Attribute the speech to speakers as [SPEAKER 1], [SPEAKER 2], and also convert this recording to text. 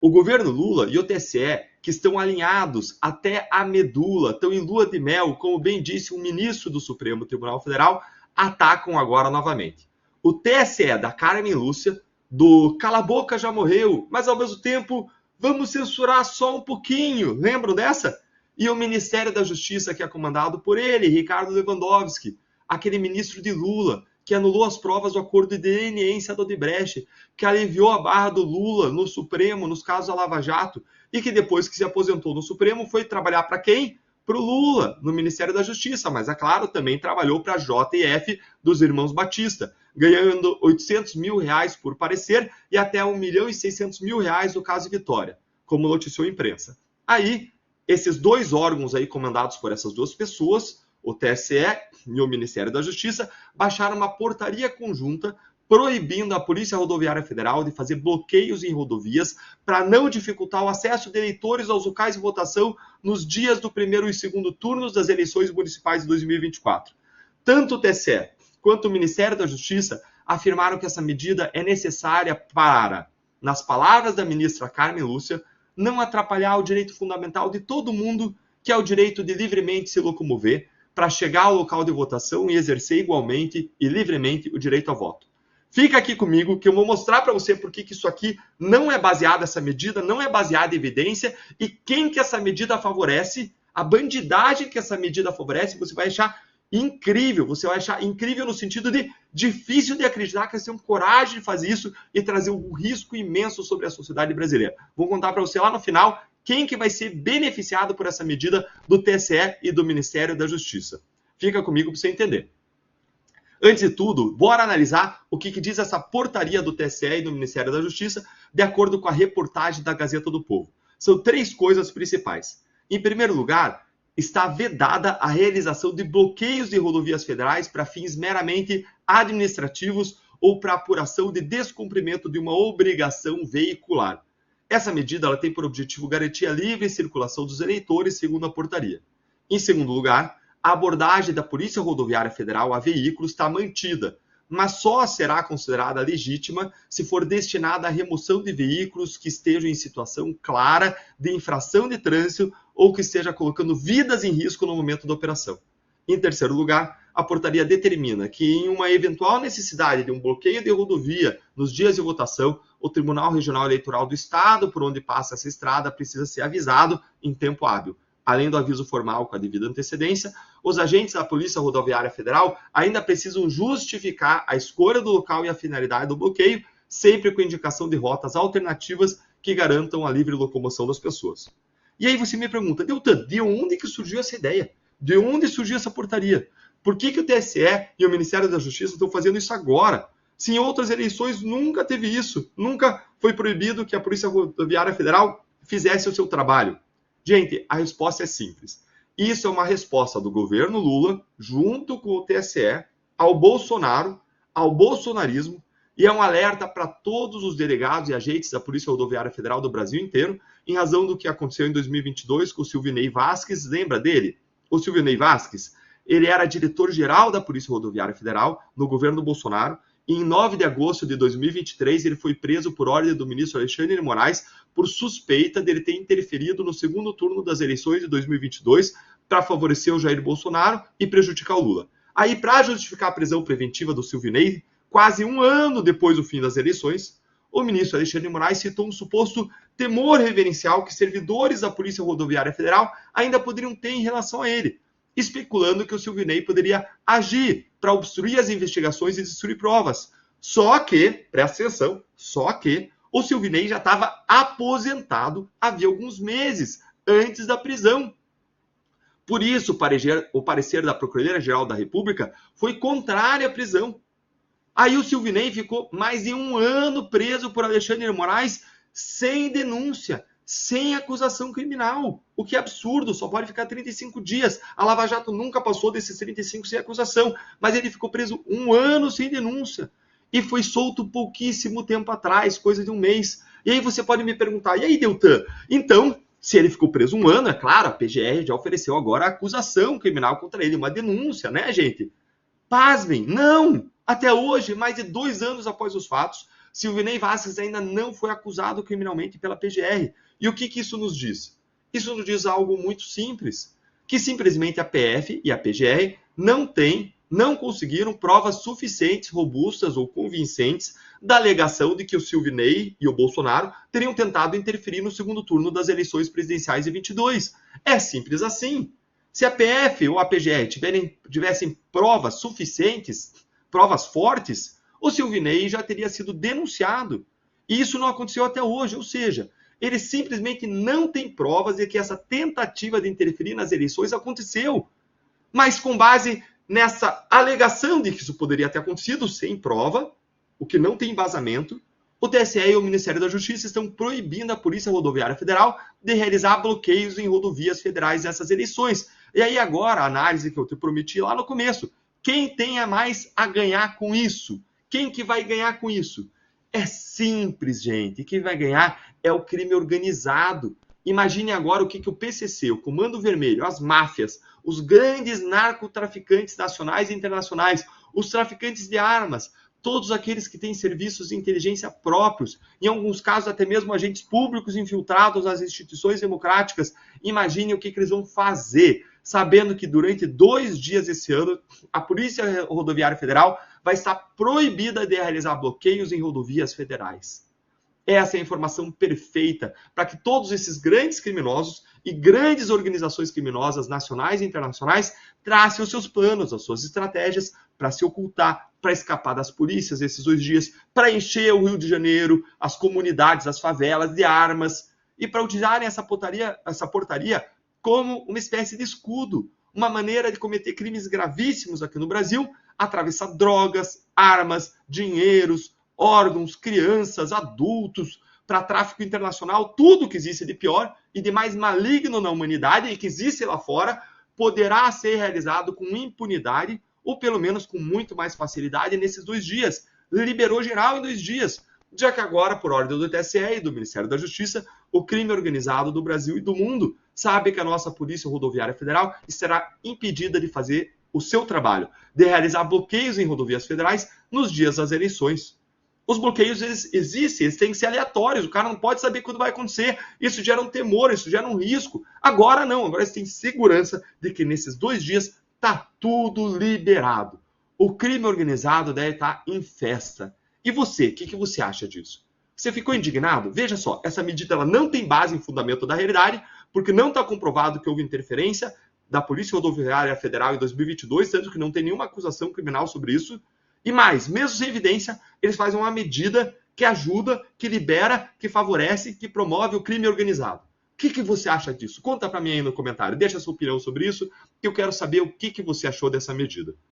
[SPEAKER 1] O governo Lula e o TSE, que estão alinhados até a medula, estão em lua de mel, como bem disse o ministro do Supremo Tribunal Federal, atacam agora novamente. O TSE da Carmen Lúcia, do cala a boca já morreu, mas ao mesmo tempo vamos censurar só um pouquinho, lembram dessa? E o Ministério da Justiça, que é comandado por ele, Ricardo Lewandowski, aquele ministro de Lula, que anulou as provas do acordo de leniência do Odebrecht, que aliviou a barra do Lula no Supremo, nos casos da Lava Jato, e que depois que se aposentou no Supremo foi trabalhar para quem? Para o Lula, no Ministério da Justiça, mas, é claro, também trabalhou para a JF dos irmãos Batista, ganhando R$800 mil por parecer e até R$1.600.000 no caso de Vitória, como noticiou a imprensa. Aí, esses dois órgãos aí comandados por essas duas pessoas, o TSE e o Ministério da Justiça, baixaram uma portaria conjunta proibindo a Polícia Rodoviária Federal de fazer bloqueios em rodovias para não dificultar o acesso de eleitores aos locais de votação nos dias do primeiro e segundo turnos das eleições municipais de 2024. Tanto o TSE quanto o Ministério da Justiça afirmaram que essa medida é necessária para, nas palavras da ministra Carmen Lúcia, não atrapalhar o direito fundamental de todo mundo, que é o direito de livremente se locomover, para chegar ao local de votação e exercer igualmente e livremente o direito ao voto. Fica aqui comigo que eu vou mostrar para você por que isso aqui não é baseado, essa medida não é baseada em evidência, e quem que essa medida favorece, a bandidagem que essa medida favorece, você vai achar incrível, você vai achar incrível no sentido de difícil de acreditar que eles tenham coragem de fazer isso e trazer um risco imenso sobre a sociedade brasileira. Vou contar para você lá no final quem que vai ser beneficiado por essa medida do TSE e do Ministério da Justiça. Fica comigo para você entender. Antes de tudo, bora analisar o que diz essa portaria do TSE e do Ministério da Justiça, de acordo com a reportagem da Gazeta do Povo. São três coisas principais. Em primeiro lugar, está vedada a realização de bloqueios de rodovias federais para fins meramente administrativos ou para apuração de descumprimento de uma obrigação veicular. Essa medida ela tem por objetivo garantir a livre circulação dos eleitores, segundo a portaria. Em segundo lugar, a abordagem da Polícia Rodoviária Federal a veículos está mantida, mas só será considerada legítima se for destinada à remoção de veículos que estejam em situação clara de infração de trânsito ou que esteja colocando vidas em risco no momento da operação. Em terceiro lugar, a portaria determina que, em uma eventual necessidade de um bloqueio de rodovia nos dias de votação, o Tribunal Regional Eleitoral do Estado, por onde passa essa estrada, precisa ser avisado em tempo hábil. Além do aviso formal com a devida antecedência, os agentes da Polícia Rodoviária Federal ainda precisam justificar a escolha do local e a finalidade do bloqueio, sempre com indicação de rotas alternativas que garantam a livre locomoção das pessoas. E aí você me pergunta, Deltan, de onde que surgiu essa ideia? De onde surgiu essa portaria? Por que o TSE e o Ministério da Justiça estão fazendo isso agora? Se em outras eleições nunca teve isso, nunca foi proibido que a Polícia Rodoviária Federal fizesse o seu trabalho. Gente, a resposta é simples. Isso é uma resposta do governo Lula, junto com o TSE, ao Bolsonaro, ao bolsonarismo, e é um alerta para todos os delegados e agentes da Polícia Rodoviária Federal do Brasil inteiro, em razão do que aconteceu em 2022 com o Silvinei Vasquez. Lembra dele? O Silvinei Vasquez, ele era diretor-geral da Polícia Rodoviária Federal no governo Bolsonaro, e em 9 de agosto de 2023 ele foi preso por ordem do ministro Alexandre de Moraes por suspeita dele ter interferido no segundo turno das eleições de 2022 para favorecer o Jair Bolsonaro e prejudicar o Lula. Aí, para justificar a prisão preventiva do Silvinei, quase um ano depois do fim das eleições, o ministro Alexandre de Moraes citou um suposto temor reverencial que servidores da Polícia Rodoviária Federal ainda poderiam ter em relação a ele, especulando que o Silvinei poderia agir para obstruir as investigações e destruir provas. Só que, presta atenção, o Silvinei já estava aposentado havia alguns meses antes da prisão. Por isso, o parecer da Procuradoria-Geral da República foi contrário à prisão. Aí o Silvinei ficou mais de um ano preso por Alexandre de Moraes sem denúncia, sem acusação criminal. O que é absurdo, só pode ficar 35 dias. A Lava Jato nunca passou desses 35 sem acusação, mas ele ficou preso um ano sem denúncia. E foi solto pouquíssimo tempo atrás, coisa de um mês. E aí você pode me perguntar, e aí, Deltan? Então, se ele ficou preso um ano, é claro, a PGR já ofereceu agora a acusação criminal contra ele, uma denúncia, né, gente? Pasmem, não! Até hoje, mais de 2 anos após os fatos, Silvinei Vasquez ainda não foi acusado criminalmente pela PGR. E o que isso nos diz? Isso nos diz algo muito simples, que simplesmente a PF e a PGR não conseguiram provas suficientes, robustas ou convincentes da alegação de que o Silvinei e o Bolsonaro teriam tentado interferir no segundo turno das eleições presidenciais de 22. É simples assim. Se a PF ou a PGR tivessem provas suficientes, provas fortes, o Silvinei já teria sido denunciado. E isso não aconteceu até hoje, ou seja, eles simplesmente não têm provas de que essa tentativa de interferir nas eleições aconteceu. Mas com base nessa alegação de que isso poderia ter acontecido sem prova, o que não tem embasamento, o TSE e o Ministério da Justiça estão proibindo a Polícia Rodoviária Federal de realizar bloqueios em rodovias federais nessas eleições. E aí agora, a análise que eu te prometi lá no começo, quem tem a mais a ganhar com isso? Quem que vai ganhar com isso? É simples, gente. Quem vai ganhar é o crime organizado. Imagine agora o que o PCC, o Comando Vermelho, as máfias, os grandes narcotraficantes nacionais e internacionais, os traficantes de armas, todos aqueles que têm serviços de inteligência próprios, em alguns casos até mesmo agentes públicos infiltrados nas instituições democráticas. Imagine o que eles vão fazer, sabendo que durante 2 dias esse ano, a Polícia Rodoviária Federal vai estar proibida de realizar bloqueios em rodovias federais. Essa é a informação perfeita para que todos esses grandes criminosos e grandes organizações criminosas nacionais e internacionais tracem os seus planos, as suas estratégias para se ocultar, para escapar das polícias esses 2 dias, para encher o Rio de Janeiro, as comunidades, as favelas de armas e para utilizarem essa portaria como uma espécie de escudo, uma maneira de cometer crimes gravíssimos aqui no Brasil, atravessar drogas, armas, dinheiros, órgãos, crianças, adultos, para tráfico internacional, tudo que existe de pior e de mais maligno na humanidade e que existe lá fora, poderá ser realizado com impunidade ou pelo menos com muito mais facilidade nesses 2 dias. Liberou geral em 2 dias, já que agora, por ordem do TSE e do Ministério da Justiça, o crime organizado do Brasil e do mundo sabe que a nossa Polícia Rodoviária Federal estará impedida de fazer o seu trabalho, de realizar bloqueios em rodovias federais nos dias das eleições. Os bloqueios existem, eles têm que ser aleatórios, o cara não pode saber quando vai acontecer, isso gera um temor, isso gera um risco. Agora não, agora eles têm segurança de que nesses 2 dias está tudo liberado. O crime organizado deve estar em festa. E você, o que você acha disso? Você ficou indignado? Veja só, essa medida ela não tem base em fundamento da realidade, porque não está comprovado que houve interferência da Polícia Rodoviária Federal em 2022, tanto que não tem nenhuma acusação criminal sobre isso. E mais, mesmo sem evidência, eles fazem uma medida que ajuda, que libera, que favorece, que promove o crime organizado. O que você acha disso? Conta para mim aí no comentário. Deixa a sua opinião sobre isso, que eu quero saber o que você achou dessa medida.